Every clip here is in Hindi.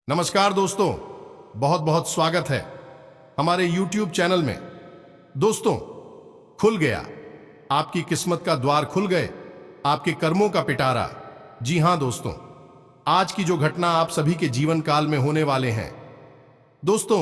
नमस्कार दोस्तों, बहुत बहुत स्वागत है हमारे YouTube चैनल में। दोस्तों, खुल गया, आपकी किस्मत का द्वार खुल गए, आपके कर्मों का पिटारा। जी हां दोस्तों, आज की जो घटना आप सभी के जीवन काल में होने वाले हैं। दोस्तों,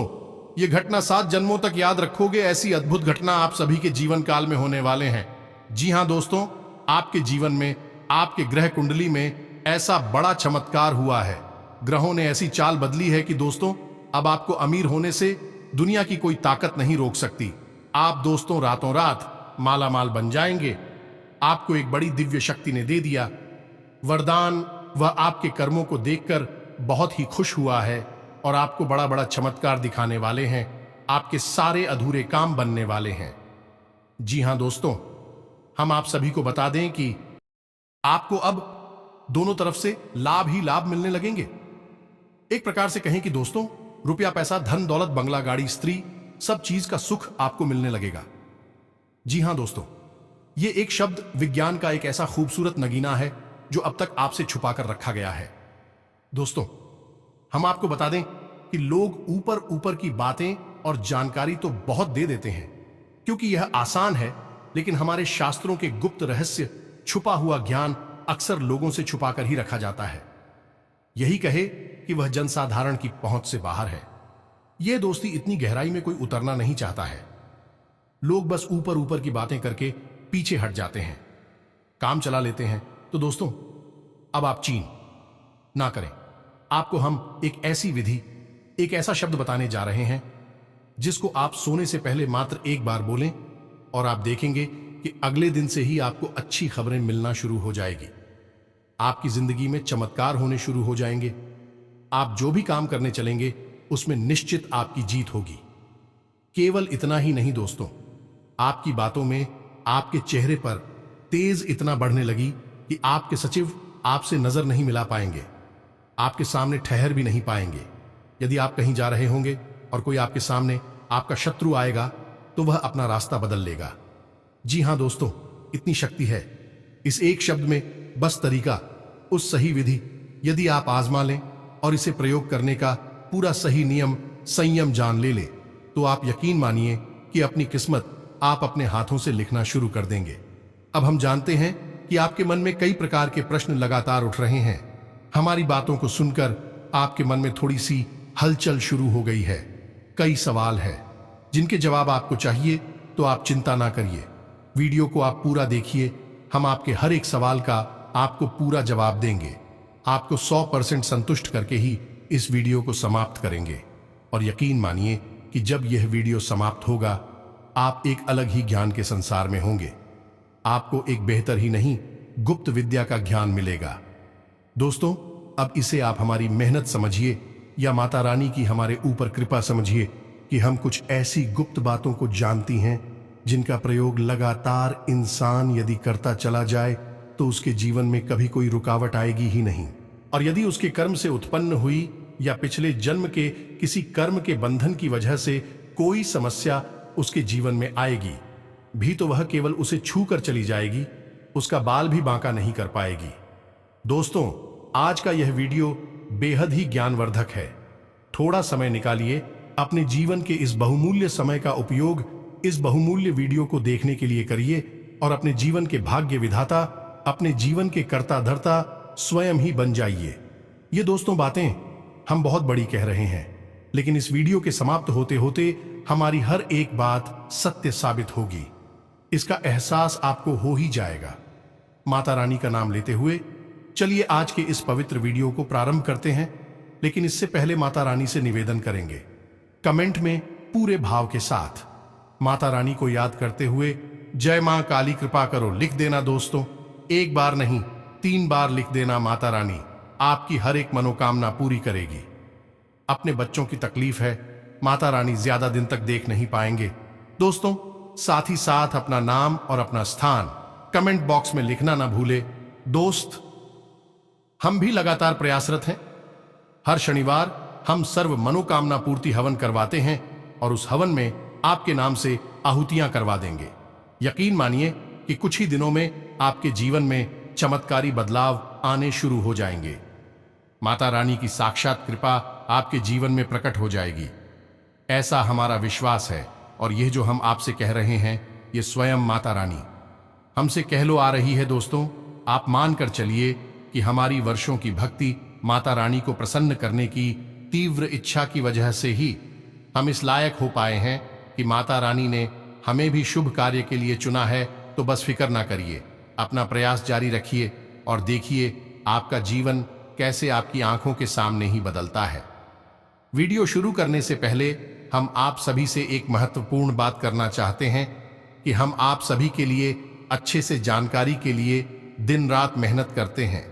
ये घटना 7 जन्मों तक याद रखोगे, ऐसी अद्भुत घटना आप सभी के जीवन काल में होने वाले हैं। जी हां दोस्तों, आपके जीवन में, आपके ग्रह कुंडली में ऐसा बड़ा चमत्कार हुआ है। ग्रहों ने ऐसी चाल बदली है कि दोस्तों, अब आपको अमीर होने से दुनिया की कोई ताकत नहीं रोक सकती। आप दोस्तों रातों रात माला माल बन जाएंगे। आपको एक बड़ी दिव्य शक्ति ने दे दिया वरदान। वह आपके कर्मों को देखकर बहुत ही खुश हुआ है और आपको बड़ा बड़ा चमत्कार दिखाने वाले हैं। आपके सारे अधूरे काम बनने वाले हैं। जी हां दोस्तों, हम आप सभी को बता दें कि आपको अब दोनों तरफ से लाभ ही लाभ मिलने लगेंगे। एक प्रकार से कहें कि दोस्तों, रुपया, पैसा, धन दौलत, बंगला, गाड़ी, स्त्री, सब चीज का सुख आपको मिलने लगेगा। जी हां दोस्तों, यह एक शब्द विज्ञान का एक ऐसा खूबसूरत नगीना है जो अब तक आपसे छुपाकर रखा गया है। दोस्तों, हम आपको बता दें कि लोग ऊपर ऊपर की बातें और जानकारी तो बहुत दे देते हैं क्योंकि यह आसान है, लेकिन हमारे शास्त्रों के गुप्त रहस्य, छुपा हुआ ज्ञान अक्सर लोगों से छुपाकर ही रखा जाता है। यही कहे कि वह जनसाधारण की पहुंच से बाहर है। यह दोस्ती इतनी गहराई में कोई उतरना नहीं चाहता है। लोग बस ऊपर ऊपर की बातें करके पीछे हट जाते हैं, काम चला लेते हैं। तो दोस्तों, अब आप चीन ना करें। आपको हम एक ऐसी विधि, एक ऐसा शब्द बताने जा रहे हैं जिसको आप सोने से पहले मात्र एक बार बोलें और आप देखेंगे कि अगले दिन से ही आपको अच्छी खबरें मिलना शुरू हो जाएगी। आपकी जिंदगी में चमत्कार होने शुरू हो जाएंगे। आप जो भी काम करने चलेंगे उसमें निश्चित आपकी जीत होगी। केवल इतना ही नहीं दोस्तों, आपकी बातों में, आपके चेहरे पर तेज इतना बढ़ने लगी कि आपके सचिव आपसे नजर नहीं मिला पाएंगे, आपके सामने ठहर भी नहीं पाएंगे। यदि आप कहीं जा रहे होंगे और कोई आपके सामने आपका शत्रु आएगा तो वह अपना रास्ता बदल लेगा। जी हां दोस्तों, इतनी शक्ति है इस एक शब्द में। बस तरीका, उस सही विधि यदि आप आजमा लें और इसे प्रयोग करने का पूरा सही नियम, संयम जान ले तो आप यकीन मानिए कि अपनी किस्मत आप अपने हाथों से लिखना शुरू कर देंगे। अब हम जानते हैं कि आपके मन में कई प्रकार के प्रश्न लगातार उठ रहे हैं। हमारी बातों को सुनकर आपके मन में थोड़ी सी हलचल शुरू हो गई है। कई सवाल है जिनके जवाब आपको चाहिए, तो आप चिंता ना करिए। वीडियो को आप पूरा देखिए। हम आपके हर एक सवाल का आपको पूरा जवाब देंगे। आपको 100% संतुष्ट करके ही इस वीडियो को समाप्त करेंगे। और यकीन मानिए कि जब यह वीडियो समाप्त होगा, आप एक अलग ही ज्ञान के संसार में होंगे। आपको एक बेहतर ही नहीं, गुप्त विद्या का ज्ञान मिलेगा। दोस्तों, अब इसे आप हमारी मेहनत समझिए या माता रानी की हमारे ऊपर कृपा समझिए कि हम कुछ ऐसी गुप्त बातों को जानती हैं जिनका प्रयोग लगातार इंसान यदि करता चला जाए तो उसके जीवन में कभी कोई रुकावट आएगी ही नहीं। और यदि उसके कर्म से उत्पन्न हुई या पिछले जन्म के किसी कर्म के बंधन की वजह से कोई समस्या उसके जीवन में आएगी भी, तो वह केवल उसे छू कर चली जाएगी, उसका बाल भी बांका नहीं कर पाएगी। दोस्तों, आज का यह वीडियो बेहद ही ज्ञानवर्धक है। थोड़ा समय निकालिए, अपने जीवन के इस बहुमूल्य समय का उपयोग इस बहुमूल्य वीडियो को देखने के लिए करिए और अपने जीवन के भाग्य विधाता, अपने जीवन के कर्ता धर्ता स्वयं ही बन जाइए। ये दोस्तों बातें हम बहुत बड़ी कह रहे हैं, लेकिन इस वीडियो के समाप्त होते होते हमारी हर एक बात सत्य साबित होगी। इसका एहसास आपको हो ही जाएगा। माता रानी का नाम लेते हुए चलिए आज के इस पवित्र वीडियो को प्रारंभ करते हैं। लेकिन इससे पहले माता रानी से निवेदन करेंगे, कमेंट में पूरे भाव के साथ माता रानी को याद करते हुए जय मां काली कृपा करो लिख देना। दोस्तों, एक बार नहीं 3 बार लिख देना। माता रानी आपकी हर एक मनोकामना पूरी करेगी। अपने बच्चों की तकलीफ है, माता रानी ज्यादा दिन तक देख नहीं पाएंगे। दोस्तों, साथ ही साथ अपना नाम और अपना स्थान कमेंट बॉक्स में लिखना ना भूले। दोस्त, हम भी लगातार प्रयासरत हैं। हर शनिवार हम सर्व मनोकामना पूर्ति हवन करवाते हैं और उस हवन में आपके नाम से आहुतियां करवा देंगे। यकीन मानिए कि कुछ ही दिनों में आपके जीवन में चमत्कारी बदलाव आने शुरू हो जाएंगे। माता रानी की साक्षात कृपा आपके जीवन में प्रकट हो जाएगी। ऐसा हमारा विश्वास है और यह जो हम आपसे कह रहे हैं ये स्वयं माता रानी हमसे कहलो आ रही है। दोस्तों, आप मानकर चलिए कि हमारी वर्षों की भक्ति माता रानी को प्रसन्न करने की तीव्र इच्छा की वजह से ही हम इस लायक हो पाए हैं कि माता रानी ने हमें भी शुभ कार्य के लिए चुना है। तो बस फिक्र ना करिए, अपना प्रयास जारी रखिए और देखिए आपका जीवन कैसे आपकी आंखों के सामने ही बदलता है। वीडियो शुरू करने से पहले हम आप सभी से एक महत्वपूर्ण बात करना चाहते हैं कि हम आप सभी के लिए अच्छे से जानकारी के लिए दिन रात मेहनत करते हैं।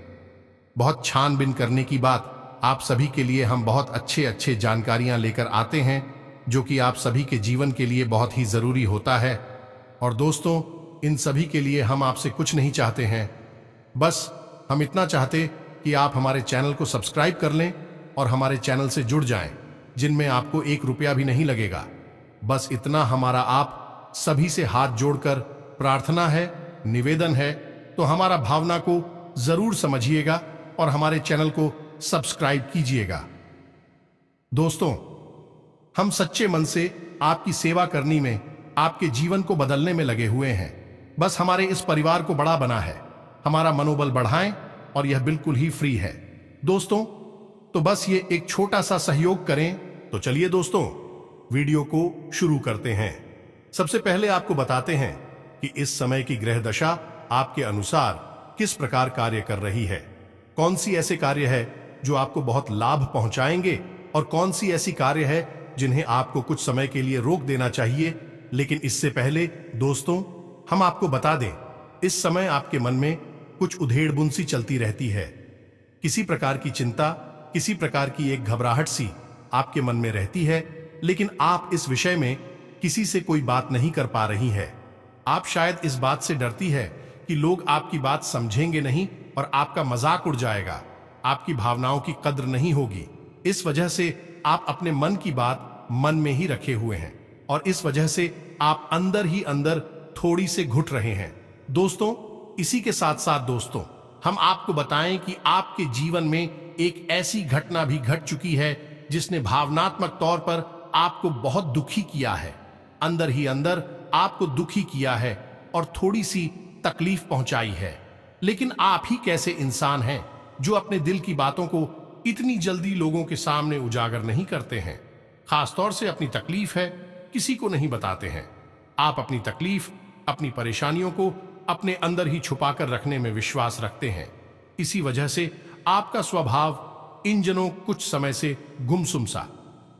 बहुत छानबीन करने की बात, आप सभी के लिए हम बहुत अच्छे जानकारियां लेकर आते हैं जो कि आप सभी के जीवन के लिए बहुत ही जरूरी होता है। और दोस्तों, इन सभी के लिए हम आपसे कुछ नहीं चाहते हैं, बस हम इतना चाहते कि आप हमारे चैनल को सब्सक्राइब कर लें और हमारे चैनल से जुड़ जाएं, जिनमें आपको 1 रुपया भी नहीं लगेगा। बस इतना हमारा आप सभी से हाथ जोड़कर प्रार्थना है, निवेदन है। तो हमारा भावना को जरूर समझिएगा और हमारे चैनल को सब्सक्राइब कीजिएगा। दोस्तों, हम सच्चे मन से आपकी सेवा करने में, आपके जीवन को बदलने में लगे हुए हैं। बस हमारे इस परिवार को बड़ा बना है, हमारा मनोबल बढ़ाएं और यह बिल्कुल ही फ्री है। दोस्तों, तो बस ये एक छोटा सा सहयोग करें। तो चलिए दोस्तों, वीडियो को शुरू करते हैं। सबसे पहले आपको बताते हैं कि इस समय की ग्रह दशा आपके अनुसार किस प्रकार कार्य कर रही है। कौन सी ऐसे कार्य है जो आपको बहुत लाभ पहुंचाएंगे और कौन सी ऐसी कार्य है जिन्हें आपको कुछ समय के लिए रोक देना चाहिए। लेकिन इससे पहले दोस्तों, हम आपको बता दें, इस समय आपके मन में कुछ उधेड़-बुन सी चलती रहती है। किसी प्रकार की चिंता, किसी प्रकार की एक घबराहट सी आपके मन में रहती है, लेकिन आप इस विषय में किसी से कोई बात नहीं कर पा रही है। आप शायद इस बात से डरती है कि लोग आपकी बात समझेंगे नहीं और आपका मजाक उड़ जाएगा, आपकी भावनाओं की कद्र नहीं होगी। इस वजह से आप अपने मन की बात मन में ही रखे हुए हैं और इस वजह से आप अंदर ही अंदर थोड़ी से घुट रहे हैं। दोस्तों, इसी के साथ साथ दोस्तों, हम आपको बताएं कि आपके जीवन में एक ऐसी घटना भी घट चुकी है जिसने भावनात्मक तौर पर आपको बहुत दुखी किया है। अंदर ही अंदर आपको दुखी किया है और थोड़ी सी तकलीफ पहुंचाई है। लेकिन आप ही कैसे इंसान हैं जो अपने दिल की बातों को इतनी जल्दी लोगों के सामने उजागर नहीं करते हैं। खासतौर से अपनी तकलीफ है किसी को नहीं बताते हैं। आप अपनी तकलीफ, अपनी परेशानियों को अपने अंदर ही छुपाकर रखने में विश्वास रखते हैं। इसी वजह से आपका स्वभाव इन दिनों कुछ समय से गुमसुम सा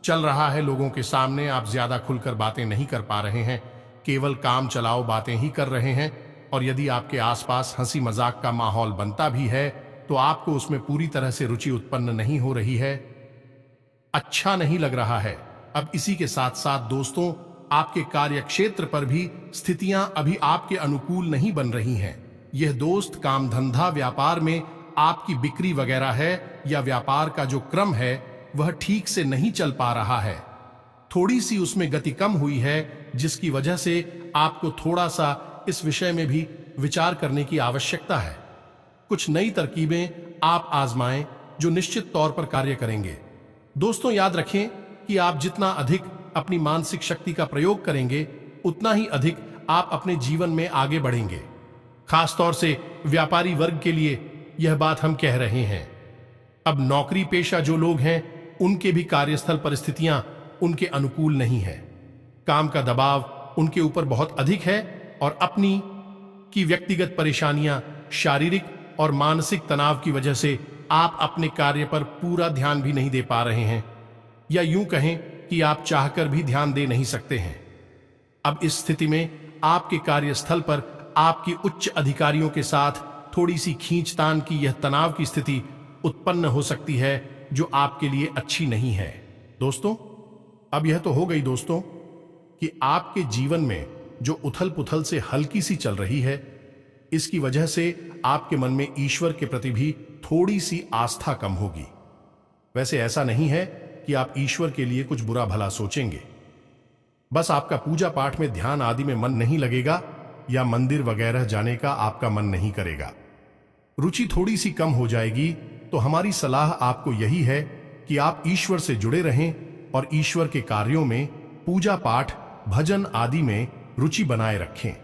चल रहा है। लोगों के सामने आप ज्यादा खुलकर बातें नहीं कर पा रहे हैं, केवल काम चलाओ बातें ही कर रहे हैं। और यदि आपके आसपास हंसी मजाक का माहौल बनता भी है तो आपको उसमें पूरी तरह से रुचि उत्पन्न नहीं हो रही है, अच्छा नहीं लग रहा है। अब इसी के साथ साथ दोस्तों, आपके कार्य क्षेत्र पर भी स्थितियां अभी आपके अनुकूल नहीं बन रही हैं। यह दोस्त काम धंधा व्यापार में आपकी बिक्री वगैरह है या व्यापार का जो क्रम है वह ठीक से नहीं चल पा रहा है। थोड़ी सी उसमें गति कम हुई है, जिसकी वजह से आपको थोड़ा सा इस विषय में भी विचार करने की आवश्यकता है। कुछ नई तरकीबें आप आजमाएं जो निश्चित तौर पर कार्य करेंगे। दोस्तों, याद रखें कि आप जितना अधिक अपनी मानसिक शक्ति का प्रयोग करेंगे उतना ही अधिक आप अपने जीवन में आगे बढ़ेंगे। खासतौर से व्यापारी वर्ग के लिए यह बात हम कह रहे हैं। अब नौकरी पेशा जो लोग हैं उनके भी कार्यस्थल परिस्थितियां उनके अनुकूल नहीं है। काम का दबाव उनके ऊपर बहुत अधिक है और अपनी की व्यक्तिगत परेशानियां, शारीरिक और मानसिक तनाव की वजह से आप अपने कार्य पर पूरा ध्यान भी नहीं दे पा रहे हैं, या यूं कहें कि आप चाहकर भी ध्यान दे नहीं सकते हैं। अब इस स्थिति में आपके कार्यस्थल पर आपकी उच्च अधिकारियों के साथ थोड़ी सी खींचतान की यह तनाव की स्थिति उत्पन्न हो सकती है जो आपके लिए अच्छी नहीं है। दोस्तों, अब यह तो हो गई दोस्तों कि आपके जीवन में जो उथल पुथल से हल्की सी चल रही है, इसकी वजह से आपके मन में ईश्वर के प्रति भी थोड़ी सी आस्था कम होगी। वैसे ऐसा नहीं है कि आप ईश्वर के लिए कुछ बुरा भला सोचेंगे, बस आपका पूजा पाठ में ध्यान आदि में मन नहीं लगेगा या मंदिर वगैरह जाने का आपका मन नहीं करेगा। रुचि थोड़ी सी कम हो जाएगी। तो हमारी सलाह आपको यही है कि आप ईश्वर से जुड़े रहें और ईश्वर के कार्यों में, पूजा पाठ, भजन आदि में रुचि बनाए रखें।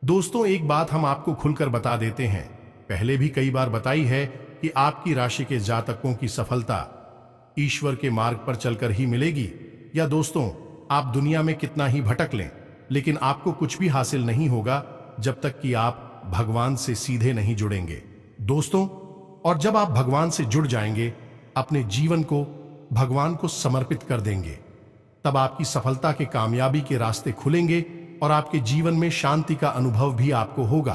दोस्तों, एक बात हम आपको खुलकर बता देते हैं, पहले भी कई बार बताई है कि आपकी राशि के जातकों की सफलता ईश्वर के मार्ग पर चलकर ही मिलेगी। या दोस्तों, आप दुनिया में कितना ही भटक लें, लेकिन आपको कुछ भी हासिल नहीं होगा जब तक कि आप भगवान से सीधे नहीं जुड़ेंगे। दोस्तों, और जब आप भगवान से जुड़ जाएंगे, अपने जीवन को भगवान को समर्पित कर देंगे, तब आपकी सफलता के, कामयाबी के रास्ते खुलेंगे और आपके जीवन में शांति का अनुभव भी आपको होगा।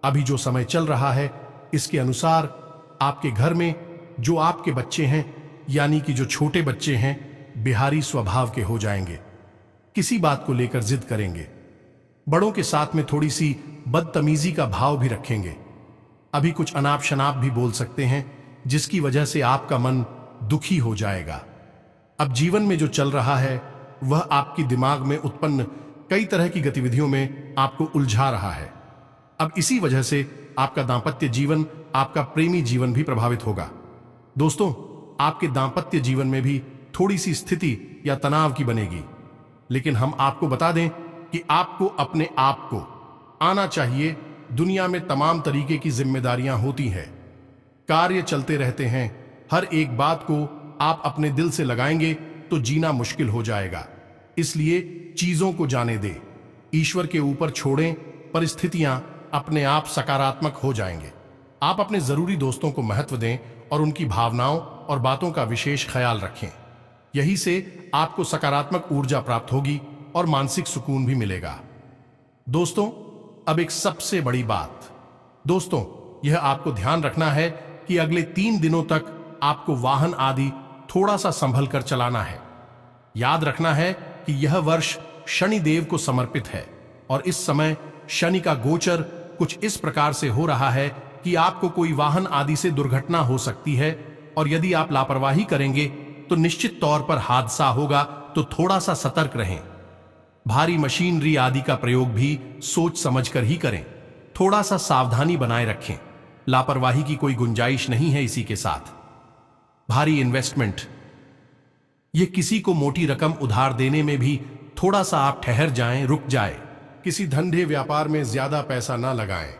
अभी जो समय चल रहा है, इसके अनुसार आपके घर में जो आपके बच्चे हैं, यानी कि जो छोटे बच्चे हैं, बिहारी स्वभाव के हो जाएंगे, किसी बात को लेकर जिद करेंगे, बड़ों के साथ में थोड़ी सी बदतमीजी का भाव भी रखेंगे, अभी कुछ अनाप शनाप भी बोल सकते हैं, जिसकी वजह से आपका मन दुखी हो जाएगा। अब जीवन में जो चल रहा है वह आपकी दिमाग में उत्पन्न कई तरह की गतिविधियों में आपको उलझा रहा है। अब इसी वजह से आपका दांपत्य जीवन, आपका प्रेमी जीवन भी प्रभावित होगा। दोस्तों, आपके दांपत्य जीवन में भी थोड़ी सी स्थिति या तनाव की बनेगी, लेकिन हम आपको बता दें कि आपको अपने आप को आना चाहिए। दुनिया में तमाम तरीके की जिम्मेदारियां होती हैं, कार्य चलते रहते हैं, हर एक बात को आप अपने दिल से लगाएंगे तो जीना मुश्किल हो जाएगा। इसलिए चीजों को जाने दें, ईश्वर के ऊपर छोड़ें, परिस्थितियां अपने आप सकारात्मक हो जाएंगे। आप अपने जरूरी दोस्तों को महत्व दें और उनकी भावनाओं और बातों का विशेष ख्याल रखें। यही से आपको सकारात्मक ऊर्जा प्राप्त होगी और मानसिक सुकून भी मिलेगा। दोस्तों, अब एक सबसे बड़ी बात, दोस्तों, यह आपको ध्यान रखना है कि अगले 3 दिनों तक आपको वाहन आदि थोड़ा सा संभल कर चलाना है। याद रखना है कि यह वर्ष शनि देव को समर्पित है और इस समय शनि का गोचर कुछ इस प्रकार से हो रहा है कि आपको कोई वाहन आदि से दुर्घटना हो सकती है, और यदि आप लापरवाही करेंगे तो निश्चित तौर पर हादसा होगा, तो थोड़ा सा सतर्क रहें। भारी मशीनरी आदि का प्रयोग भी सोच समझकर ही करें, थोड़ा सा सावधानी बनाए रखें, लापरवाही की कोई गुंजाइश नहीं है। इसी के साथ भारी इन्वेस्टमेंट, ये किसी को मोटी रकम उधार देने में भी थोड़ा सा आप ठहर जाएं, रुक जाएं। किसी धंधे व्यापार में ज्यादा पैसा ना लगाएं।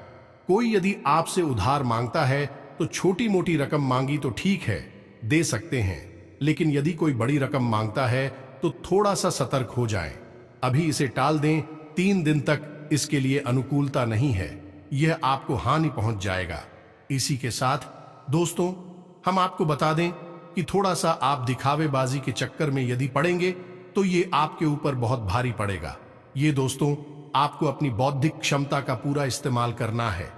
कोई यदि आपसे उधार मांगता है तो छोटी मोटी रकम मांगी तो ठीक है, दे सकते हैं, लेकिन यदि कोई बड़ी रकम मांगता है तो थोड़ा सा सतर्क हो जाएं। अभी इसे टाल दें, 3 दिन तक इसके लिए अनुकूलता नहीं है, यह आपको हानि पहुंच जाएगा। इसी के साथ दोस्तों, हम आपको बता दें कि थोड़ा सा आप दिखावेबाजी के चक्कर में यदि पड़ेंगे तो ये आपके ऊपर बहुत भारी पड़ेगा। ये दोस्तों, आपको अपनी बौद्धिक क्षमता का पूरा इस्तेमाल करना है,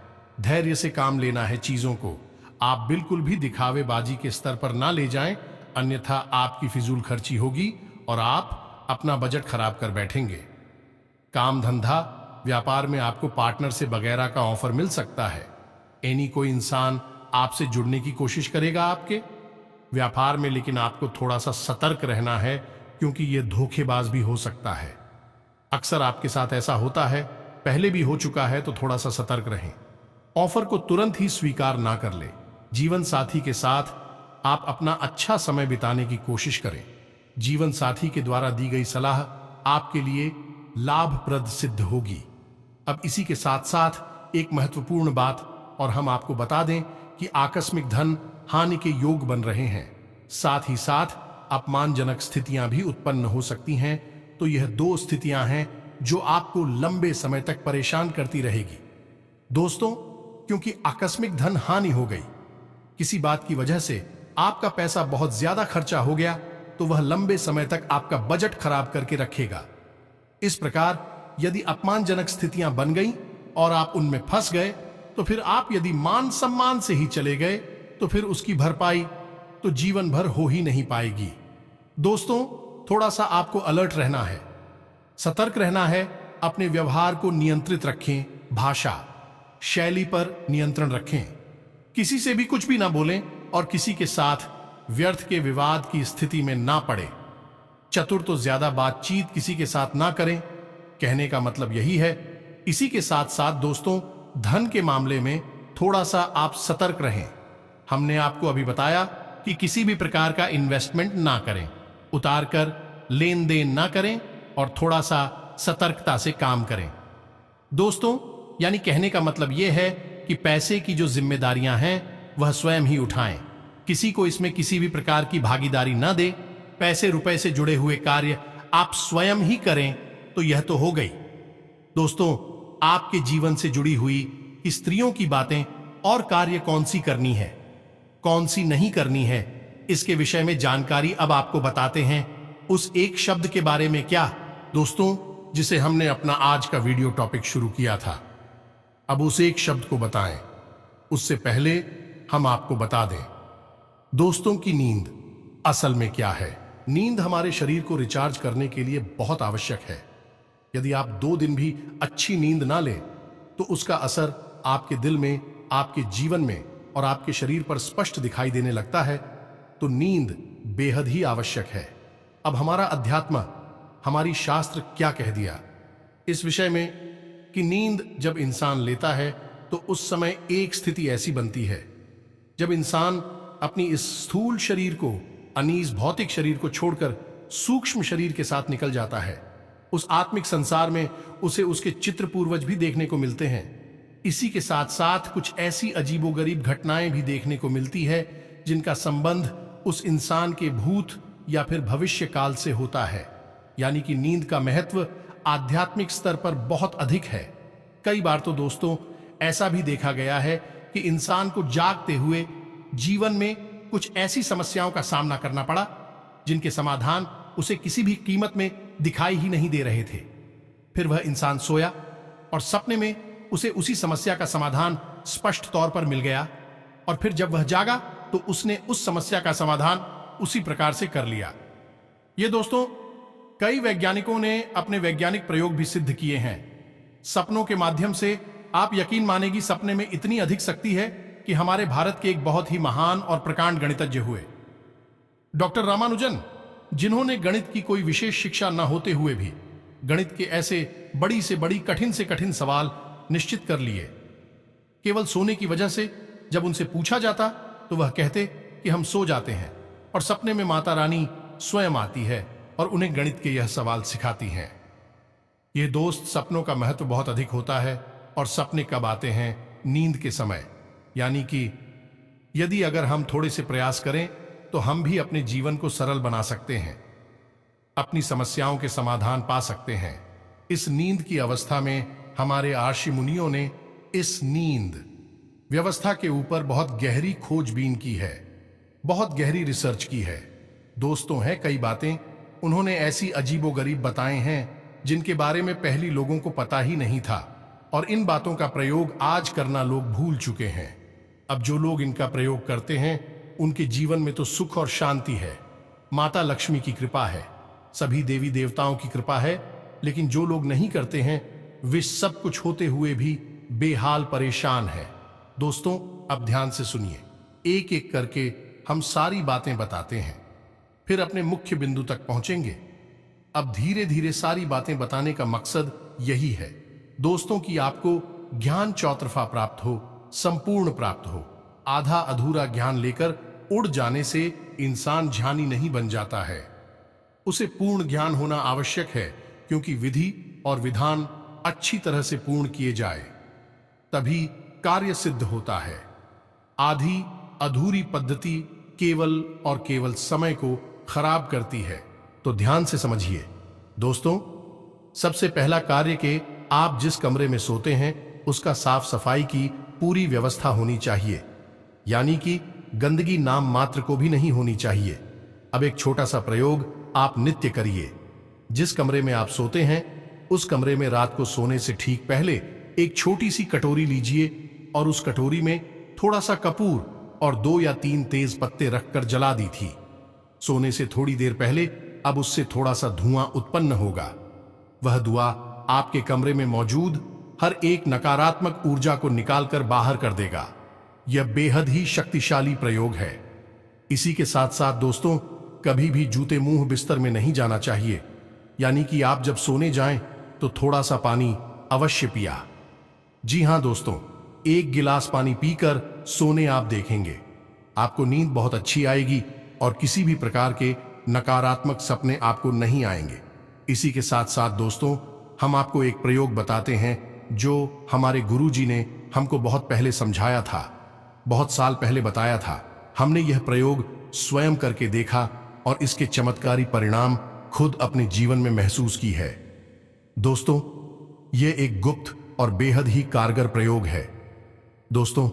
धैर्य से काम लेना है चीजों को। आप बिल्कुल भी दिखावेबाजी के स्तर पर ना ले जाएं, अन्यथा आपकी फिजूल खर्ची होगी और आप अपना बजट खराब कर बैठेंगे। काम धंधा व्यापार में आपको पार्टनर से वगैरह का ऑफर मिल सकता है। कोई इंसान आपसे जुड़ने की कोशिश करेगा आपके व्यापार में, लेकिन आपको थोड़ा सा सतर्क रहना है, क्योंकि यह धोखेबाज भी हो सकता है। अक्सर आपके साथ ऐसा होता है, पहले भी हो चुका है, तो थोड़ा सा सतर्क रहें। ऑफर को तुरंत ही स्वीकार ना कर ले। जीवन साथी के साथ आप अपना अच्छा समय बिताने की कोशिश करें। जीवन साथी के द्वारा दी गई सलाह आपके लिए लाभप्रद सिद्ध होगी। अब इसी के साथ साथ एक महत्वपूर्ण बात और हम आपको बता दें कि आकस्मिक धन हानि के योग बन रहे हैं, साथ ही साथ अपमानजनक स्थितियां भी उत्पन्न हो सकती हैं। तो यह 2 स्थितियां हैं जो आपको लंबे समय तक परेशान करती रहेगी। दोस्तों, क्योंकि आकस्मिक धन हानि हो गई, किसी बात की वजह से आपका पैसा बहुत ज्यादा खर्चा हो गया, तो वह लंबे समय तक आपका बजट खराब करके रखेगा। इस प्रकार यदि अपमानजनक स्थितियां बन गई और आप उनमें फंस गए, तो फिर आप यदि मान सम्मान से ही चले गए तो फिर उसकी भरपाई तो जीवन भर हो ही नहीं पाएगी। दोस्तों, थोड़ा सा आपको अलर्ट रहना है, सतर्क रहना है, अपने व्यवहार को नियंत्रित रखें, भाषा शैली पर नियंत्रण रखें, किसी से भी कुछ भी ना बोलें और किसी के साथ व्यर्थ के विवाद की स्थिति में ना पड़े। चतुर तो ज्यादा बातचीत किसी के साथ ना करें, कहने का मतलब यही है। इसी के साथ साथ दोस्तों, धन के मामले में थोड़ा सा आप सतर्क रहें। हमने आपको अभी बताया कि किसी भी प्रकार का इन्वेस्टमेंट ना करें, उतार कर लेन देन ना करें और थोड़ा सा सतर्कता से काम करें। दोस्तों, यानी कहने का मतलब यह है कि पैसे की जो जिम्मेदारियां हैं वह स्वयं ही उठाएं, किसी को इसमें किसी भी प्रकार की भागीदारी ना दें। पैसे रुपए से जुड़े हुए कार्य आप स्वयं ही करें तो यह तो हो गई। दोस्तों, आपके जीवन से जुड़ी हुई स्त्रियों की बातें और कार्य कौन सी करनी है, कौन सी नहीं करनी है, इसके विषय में जानकारी अब आपको बताते हैं। उस एक शब्द के बारे में क्या दोस्तों, जिसे हमने अपना आज का वीडियो टॉपिक शुरू किया था। अब उस एक शब्द को बताएं, उससे पहले हम आपको बता दें दोस्तों की नींद असल में क्या है। नींद हमारे शरीर को रिचार्ज करने के लिए बहुत आवश्यक है। यदि आप 2 दिन भी अच्छी नींद ना लें तो उसका असर आपके दिल में, आपके जीवन में और आपके शरीर पर स्पष्ट दिखाई देने लगता है। तो नींद बेहद ही आवश्यक है। अब हमारा अध्यात्म, हमारी शास्त्र क्या कह दिया इस विषय में कि नींद जब इंसान लेता है तो उस समय एक स्थिति ऐसी बनती है जब इंसान अपनी इस स्थूल शरीर को, अनीज भौतिक शरीर को छोड़कर सूक्ष्म शरीर के साथ निकल जाता है। उस आत्मिक संसार में उसे उसके चित्र पूर्वज भी देखने को मिलते हैं। इसी के साथ साथ कुछ ऐसी अजीबोगरीब घटनाएं भी देखने को मिलती है जिनका संबंध उस इंसान के भूत या फिर भविष्य काल से होता है। यानी कि नींद का महत्व आध्यात्मिक स्तर पर बहुत अधिक है। कई बार तो दोस्तों ऐसा भी देखा गया है कि इंसान को जागते हुए जीवन में कुछ ऐसी समस्याओं का सामना करना पड़ा जिनके समाधान उसे किसी भी कीमत में दिखाई ही नहीं दे रहे थे। फिर वह इंसान सोया और सपने में उसे उसी समस्या का समाधान स्पष्ट तौर पर मिल गया, और फिर जब वह जागा तो उसने उस समस्या का समाधान उसी प्रकार से कर लिया। ये दोस्तों कई वैज्ञानिकों ने अपने वैज्ञानिक प्रयोग भी सिद्ध किए हैं। सपनों के माध्यम से आप यकीन मानेगी, सपने में इतनी अधिक शक्ति है कि हमारे भारत के एक बहुत ही महान और प्रकांड गणितज्ञ हुए डॉक्टर रामानुजन, जिन्होंने गणित की कोई विशेष शिक्षा न होते हुए भी गणित के ऐसे बड़ी से बड़ी, कठिन से कठिन सवाल निश्चित कर लिए। केवल सोने की वजह से जब उनसे पूछा जाता तो वह कहते कि हम सो जाते हैं और सपने में माता रानी स्वयं आती है और उन्हें गणित के यह सवाल सिखाती हैं। ये दोस्त, सपनों का महत्व बहुत अधिक होता है और सपने कब आते हैं? नींद के समय। यानी कि यदि अगर हम थोड़े से प्रयास करें तो हम भी अपने जीवन को सरल बना सकते हैं, अपनी समस्याओं के समाधान पा सकते हैं। इस नींद की अवस्था में हमारे आर्षि मुनियों ने इस नींद व्यवस्था के ऊपर बहुत गहरी खोजबीन की है, बहुत गहरी रिसर्च की है। दोस्तों, है कई बातें उन्होंने ऐसी अजीबोगरीब बताए हैं जिनके बारे में पहली लोगों को पता ही नहीं था, और इन बातों का प्रयोग आज करना लोग भूल चुके हैं। अब जो लोग इनका प्रयोग करते हैं उनके जीवन में तो सुख और शांति है, माता लक्ष्मी की कृपा है, सभी देवी देवताओं की कृपा है। लेकिन जो लोग नहीं करते हैं वे सब कुछ होते हुए भी बेहाल परेशान है। दोस्तों, अब ध्यान से सुनिए, एक एक करके हम सारी बातें बताते हैं, फिर अपने मुख्य बिंदु तक पहुंचेंगे। अब धीरे धीरे सारी बातें बताने का मकसद यही है दोस्तों कि आपको ज्ञान चौतरफा प्राप्त हो, संपूर्ण प्राप्त हो। आधा अधूरा ज्ञान लेकर उड़ जाने से इंसान ज्ञानी नहीं बन जाता है, उसे पूर्ण ज्ञान होना आवश्यक है, क्योंकि विधि और विधान अच्छी तरह से पूर्ण किए जाए तभी कार्य सिद्ध होता है। आधी अधूरी पद्धति केवल और केवल समय को खराब करती है। तो ध्यान से समझिए दोस्तों, सबसे पहला कार्य के आप जिस कमरे में सोते हैं उसका साफ सफाई की पूरी व्यवस्था होनी चाहिए, यानी कि गंदगी नाम मात्र को भी नहीं होनी चाहिए। अब एक छोटा सा प्रयोग आप नित्य करिए। जिस कमरे में आप सोते हैं उस कमरे में रात को सोने से ठीक पहले एक छोटी सी कटोरी लीजिए और उस कटोरी में थोड़ा सा कपूर और 2 या 3 तेज पत्ते रखकर जला दी थी। सोने से थोड़ी देर पहले अब उससे थोड़ा सा धुआं उत्पन्न होगा। वह धुआं आपके कमरे में मौजूद हर एक नकारात्मक ऊर्जा को निकालकर बाहर कर देगा। यह बेहद ही शक्तिशाली प्रयोग है। इसी के साथ साथ दोस्तों, कभी भी जूते मुंह बिस्तर में नहीं जाना चाहिए, यानी कि आप जब सोने जाएं तो थोड़ा सा पानी अवश्य पिया। जी हां दोस्तों, 1 गिलास पानी पीकर सोने आप देखेंगे आपको नींद बहुत अच्छी आएगी और किसी भी प्रकार के नकारात्मक सपने आपको नहीं आएंगे। इसी के साथ साथ दोस्तों, हम आपको एक प्रयोग बताते हैं जो हमारे गुरुजी ने हमको बहुत पहले समझाया था, बहुत साल पहले बताया था। हमने यह प्रयोग स्वयं करके देखा और इसके चमत्कारी परिणाम खुद अपने जीवन में महसूस की है। दोस्तों, यह एक गुप्त और बेहद ही कारगर प्रयोग है। दोस्तों,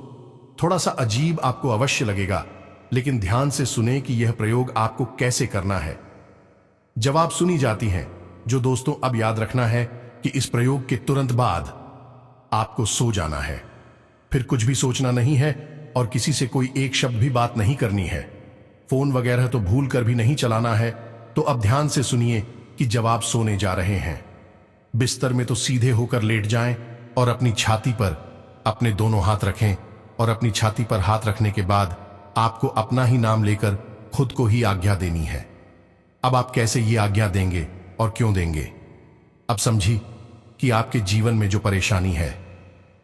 थोड़ा सा अजीब आपको अवश्य लगेगा, लेकिन ध्यान से सुने कि यह प्रयोग आपको कैसे करना है। जवाब सुनी जाती हैं, जो दोस्तों अब याद रखना है कि इस प्रयोग के तुरंत बाद आपको सो जाना है। फिर कुछ भी सोचना नहीं है और किसी से कोई एक शब्द भी बात नहीं करनी है। फोन वगैरह तो भूल कर भी नहीं चलाना है। तो अब ध्यान से सुनिए कि जब आप सोने जा रहे हैं, बिस्तर में तो सीधे होकर लेट जाएं और अपनी छाती पर अपने दोनों हाथ रखें और अपनी छाती पर हाथ रखने के बाद आपको अपना ही नाम लेकर खुद को ही आज्ञा देनी है। अब आप कैसे ये आज्ञा देंगे और क्यों देंगे? अब समझी कि आपके जीवन में जो परेशानी है,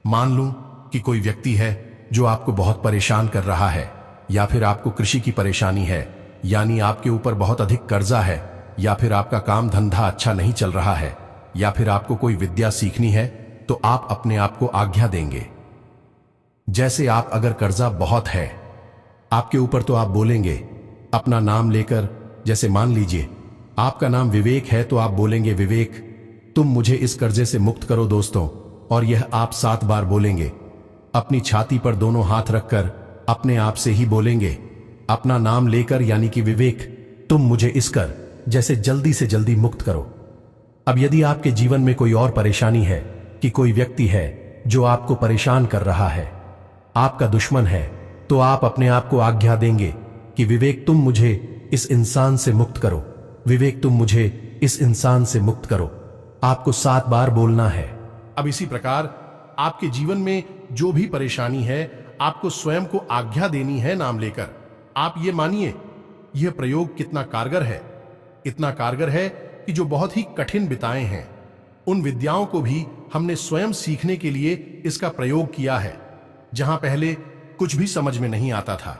मान लूं कि कोई व्यक्ति है जो आपको बहुत परेशान कर रहा है, या फिर आपको कृषि की परेशानी है, यानी आपके ऊपर बहुत अधिक कर्जा है, या फिर आपका काम धंधा अच्छा नहीं चल रहा है, या फिर आपको कोई विद्या सीखनी है, तो आप अपने आप को आज्ञा देंगे। जैसे आप अगर कर्जा बहुत है आपके ऊपर, तो आप बोलेंगे अपना नाम लेकर, जैसे मान लीजिए आपका नाम विवेक है, तो आप बोलेंगे विवेक तुम मुझे इस कर्जे से मुक्त करो दोस्तों। और यह आप 7 बार बोलेंगे। अपनी छाती पर दोनों हाथ रखकर अपने आप से ही बोलेंगे अपना नाम लेकर, यानी कि विवेक तुम मुझे इस कर जैसे जल्दी से जल्दी मुक्त करो। अब यदि आपके जीवन में कोई और परेशानी है कि कोई व्यक्ति है जो आपको परेशान कर रहा है, आपका दुश्मन है, तो आप अपने आप को आज्ञा देंगे कि विवेक तुम मुझे इस इंसान से मुक्त करो, विवेक तुम मुझे इस इंसान से मुक्त करो। आपको 7 बार बोलना है। अब इसी प्रकार आपके जीवन में जो भी परेशानी है, आपको स्वयं को आज्ञा देनी है नाम लेकर। आप ये मानिए यह प्रयोग कितना कारगर है, इतना कारगर है कि जो बहुत ही कठिन विद्याएं हैं, उन विद्याओं को भी हमने स्वयं सीखने के लिए इसका प्रयोग किया है। जहां पहले कुछ भी समझ में नहीं आता था,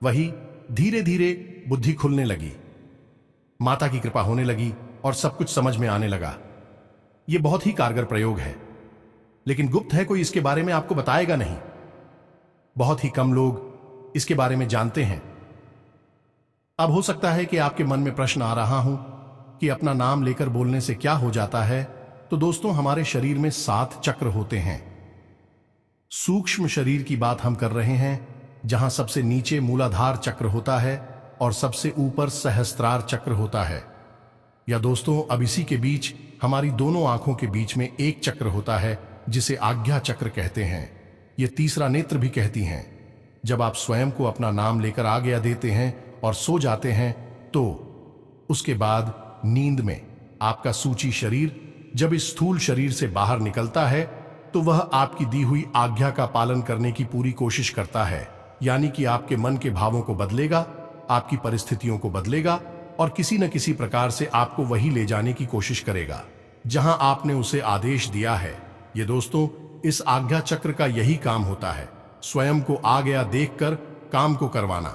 वही धीरे धीरे बुद्धि खुलने लगी, माता की कृपा होने लगी और सब कुछ समझ में आने लगा। यह बहुत ही कारगर प्रयोग है, लेकिन गुप्त है, कोई इसके बारे में आपको बताएगा नहीं। बहुत ही कम लोग इसके बारे में जानते हैं। अब हो सकता है कि आपके मन में प्रश्न आ रहा हूं कि अपना नाम लेकर बोलने से क्या हो जाता है। तो दोस्तों, हमारे शरीर में 7 चक्र होते हैं। सूक्ष्म शरीर की बात हम कर रहे हैं, जहां सबसे नीचे मूलाधार चक्र होता है और सबसे ऊपर सहस्त्रार चक्र होता है। या दोस्तों, अब इसी के बीच हमारी दोनों आंखों के बीच में एक चक्र होता है जिसे आज्ञा चक्र कहते हैं। ये तीसरा नेत्र भी कहती हैं। जब आप स्वयं को अपना नाम लेकर आज्ञा देते हैं और सो जाते हैं, तो उसके बाद नींद में आपका सूची शरीर जब इस स्थूल शरीर से बाहर निकलता है, तो वह आपकी दी हुई आज्ञा का पालन करने की पूरी कोशिश करता है। यानी कि आपके मन के भावों को बदलेगा, आपकी परिस्थितियों को बदलेगा और किसी न किसी प्रकार से आपको वही ले जाने की कोशिश करेगा जहां आपने उसे आदेश दिया है। ये दोस्तों, इस आज्ञा चक्र का यही काम होता है, स्वयं को आज्ञा देखकर काम को करवाना।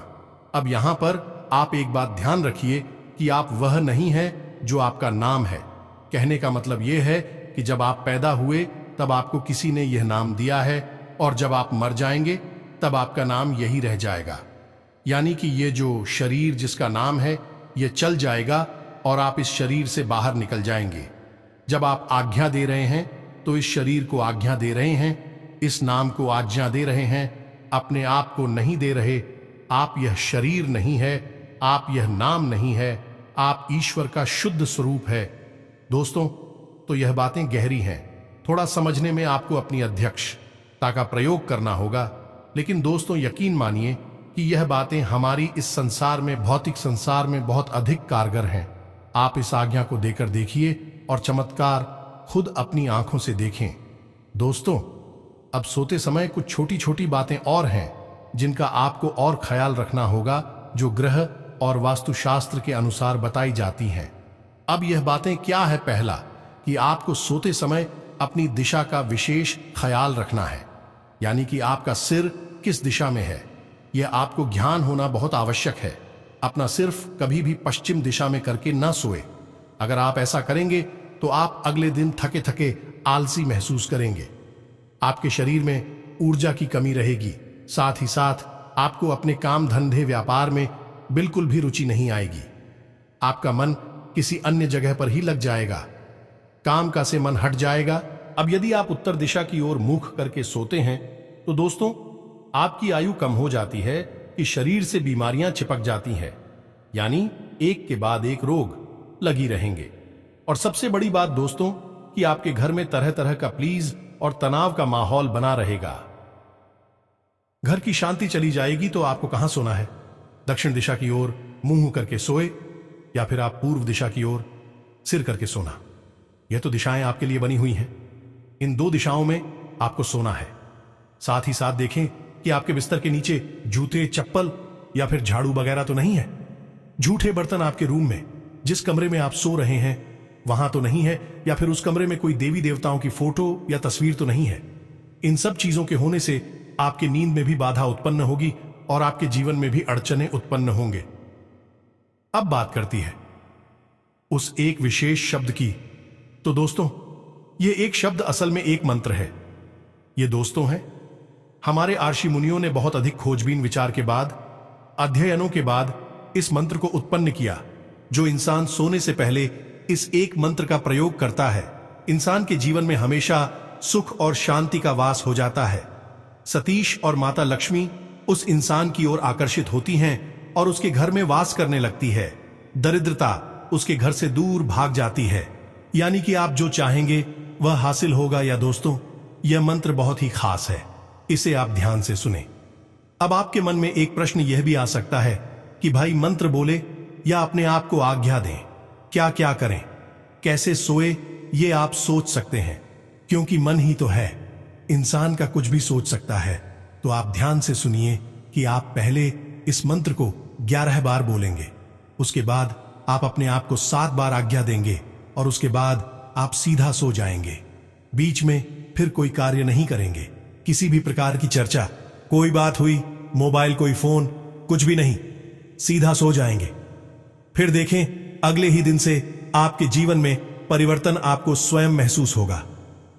अब यहां पर आप एक बात ध्यान रखिए कि आप वह नहीं है जो आपका नाम है। कहने का मतलब यह है कि जब आप पैदा हुए तब आपको किसी ने यह नाम दिया है, और जब आप मर जाएंगे तब आपका नाम यही रह जाएगा। यानी कि ये जो शरीर जिसका नाम है, ये चल जाएगा और आप इस शरीर से बाहर निकल जाएंगे। जब आप आज्ञा दे रहे हैं तो इस शरीर को आज्ञा दे रहे हैं, इस नाम को आज्ञा दे रहे हैं, अपने आप को नहीं दे रहे। आप यह शरीर नहीं है, आप यह नाम नहीं है, आप ईश्वर का शुद्ध स्वरूप है। दोस्तों, तो यह बातें गहरी हैं, थोड़ा समझने में आपको अपनी अध्यक्षता का प्रयोग करना होगा। लेकिन दोस्तों, यकीन मानिए कि यह बातें हमारी इस संसार में, भौतिक संसार में बहुत अधिक कारगर हैं। आप इस आज्ञा को देकर देखिए और चमत्कार खुद अपनी आंखों से देखें। दोस्तों, अब सोते समय कुछ छोटी छोटी बातें और हैं जिनका आपको और ख्याल रखना होगा, जो ग्रह और वास्तुशास्त्र के अनुसार बताई जाती हैं। अब यह बातें क्या है? पहला, कि आपको सोते समय अपनी दिशा का विशेष ख्याल रखना है, यानी कि आपका सिर किस दिशा में है। यह आपको ज्ञान होना बहुत आवश्यक है। अपना सिर्फ कभी भी पश्चिम दिशा में करके ना सोए। अगर आप ऐसा करेंगे तो आप अगले दिन थके थके आलसी महसूस करेंगे। आपके शरीर में ऊर्जा की कमी रहेगी। साथ ही साथ आपको अपने काम धंधे व्यापार में बिल्कुल भी रुचि नहीं आएगी। आपका मन किसी अन्य जगह पर ही लग जाएगा। काम का से मन हट जाएगा। अब यदि आप उत्तर दिशा की ओर मुख करके सोते हैं तो दोस्तों आपकी आयु कम हो जाती है कि शरीर से बीमारियां चिपक जाती हैं, यानी एक के बाद एक रोग लगी रहेंगे। और सबसे बड़ी बात दोस्तों कि आपके घर में तरह तरह का प्लीज और तनाव का माहौल बना रहेगा। घर की शांति चली जाएगी। तो आपको कहां सोना है? दक्षिण दिशा की ओर मुंह करके सोए या फिर आप पूर्व दिशा की ओर सिर करके सोना। यह तो दिशाएं आपके लिए बनी हुई हैं। इन दो दिशाओं में आपको सोना है। साथ ही साथ देखें कि आपके बिस्तर के नीचे जूते, चप्पल या फिर झाड़ू वगैरह तो नहीं है। झूठे बर्तन आपके रूम में, जिस कमरे में आप सो रहे हैं वहां तो नहीं है, या फिर उस कमरे में कोई देवी देवताओं की फोटो या तस्वीर तो नहीं है। इन सब चीजों के होने से आपकी नींद में भी बाधा उत्पन्न होगी और आपके जीवन में भी अड़चनें उत्पन्न होंगे। अब बात करती है उस एक विशेष शब्द की। तो दोस्तों यह एक शब्द असल में एक मंत्र है। ये दोस्तों है हमारे आर्षि मुनियों ने बहुत अधिक खोजबीन विचार के बाद, अध्ययनों के बाद इस मंत्र को उत्पन्न किया। जो इंसान सोने से पहले इस एक मंत्र का प्रयोग करता है, इंसान के जीवन में हमेशा सुख और शांति का वास हो जाता है। सतीश और माता लक्ष्मी उस इंसान की ओर आकर्षित होती हैं और उसके घर में वास करने लगती है। दरिद्रता उसके घर से दूर भाग जाती है। यानी कि आप जो चाहेंगे वह हासिल होगा। या दोस्तों यह मंत्र बहुत ही खास है, इसे आप ध्यान से सुने। अब आपके मन में एक प्रश्न यह भी आ सकता है कि भाई मंत्र बोले या अपने आप को आज्ञा दें, क्या क्या करें, कैसे सोए, ये आप सोच सकते हैं। क्योंकि मन ही तो है, इंसान का कुछ भी सोच सकता है। तो आप ध्यान से सुनिए कि आप पहले इस मंत्र को 11 बार बोलेंगे। उसके बाद आप अपने आप को 7 बार आज्ञा देंगे और उसके बाद आप सीधा सो जाएंगे। बीच में फिर कोई कार्य नहीं करेंगे, किसी भी प्रकार की चर्चा, कोई बात हुई, मोबाइल, कोई फोन, कुछ भी नहीं, सीधा सो जाएंगे। फिर देखें अगले ही दिन से आपके जीवन में परिवर्तन आपको स्वयं महसूस होगा।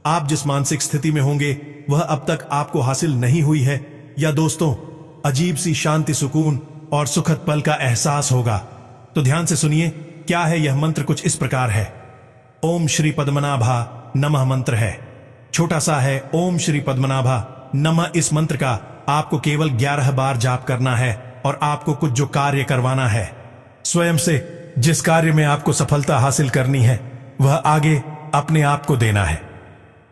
आप जिस मानसिक स्थिति में होंगे वह अब तक आपको हासिल नहीं हुई है। या दोस्तों अजीब सी शांति, सुकून और सुखद पल का एहसास होगा। तो ध्यान से सुनिए क्या है यह मंत्र। कुछ इस प्रकार है। ओम श्री पद्मनाभा नमः मंत्र है, छोटा सा है। ओम श्री पद्मनाभा नमः इस मंत्र का आपको केवल 11 बार जाप करना है और आपको कुछ जो कार्य करवाना है, स्वयं से जिस कार्य में आपको सफलता हासिल करनी है वह आगे अपने आप को देना है।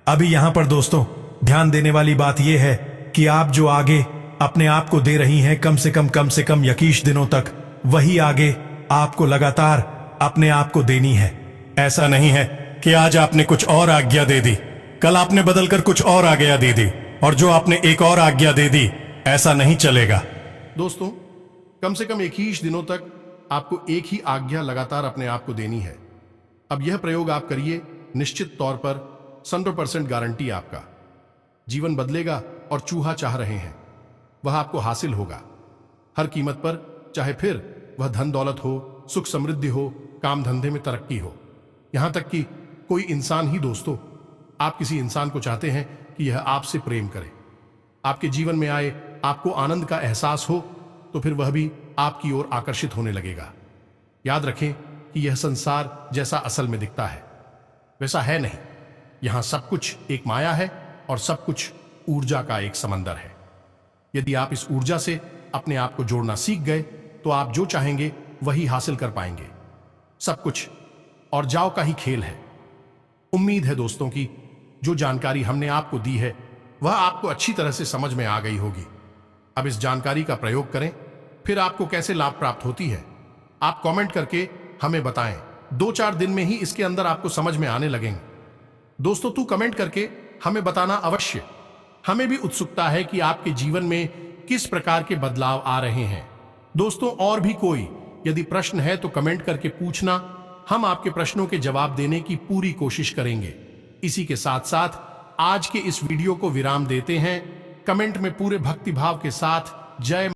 अभी यहां पर दोस्तों ध्यान देने वाली बात यह है कि आप जो आगे अपने आप को दे रही हैं कम से कम 21 दिनों तक, वही आगे आपको लगातार अपने आप को देनी है। ऐसा नहीं है कि आज आपने कुछ और आज्ञा दे दी, कल आपने बदलकर कुछ और आज्ञा दे दी और जो आपने एक और आज्ञा दे दी, ऐसा नहीं चलेगा। दोस्तों कम से कम 21 दिनों तक आपको एक ही आज्ञा लगातार अपने आप को देनी है। अब यह प्रयोग आप करिए, निश्चित तौर पर 100% गारंटी आपका जीवन बदलेगा और चूहा चाह रहे हैं वह आपको हासिल होगा हर कीमत पर, चाहे फिर वह धन दौलत हो, सुख समृद्धि हो, काम धंधे में तरक्की हो, यहां तक कि कोई इंसान ही। दोस्तों आप किसी इंसान को चाहते हैं कि यह आपसे प्रेम करे, आपके जीवन में आए, आपको आनंद का एहसास हो, तो फिर वह भी आपकी ओर आकर्षित होने लगेगा। याद रखें कि यह संसार जैसा असल में दिखता है वैसा है नहीं। यहां सब कुछ एक माया है और सब कुछ ऊर्जा का एक समंदर है। यदि आप इस ऊर्जा से अपने आप को जोड़ना सीख गए तो आप जो चाहेंगे वही हासिल कर पाएंगे। सब कुछ और जाओ का ही खेल है। उम्मीद है दोस्तों कि जो जानकारी हमने आपको दी है वह आपको अच्छी तरह से समझ में आ गई होगी। अब इस जानकारी का प्रयोग करें, फिर आपको कैसे लाभ प्राप्त होती है आप कमेंट करके हमें बताएं। 2-4 दिन में ही इसके अंदर आपको समझ में आने लगेंगे। दोस्तों तू कमेंट करके हमें बताना अवश्य। हमें भी उत्सुकता है कि आपके जीवन में किस प्रकार के बदलाव आ रहे हैं। दोस्तों और भी कोई यदि प्रश्न है तो कमेंट करके पूछना, हम आपके प्रश्नों के जवाब देने की पूरी कोशिश करेंगे। इसी के साथ साथ आज के इस वीडियो को विराम देते हैं। कमेंट में पूरे भक्तिभाव के साथ जय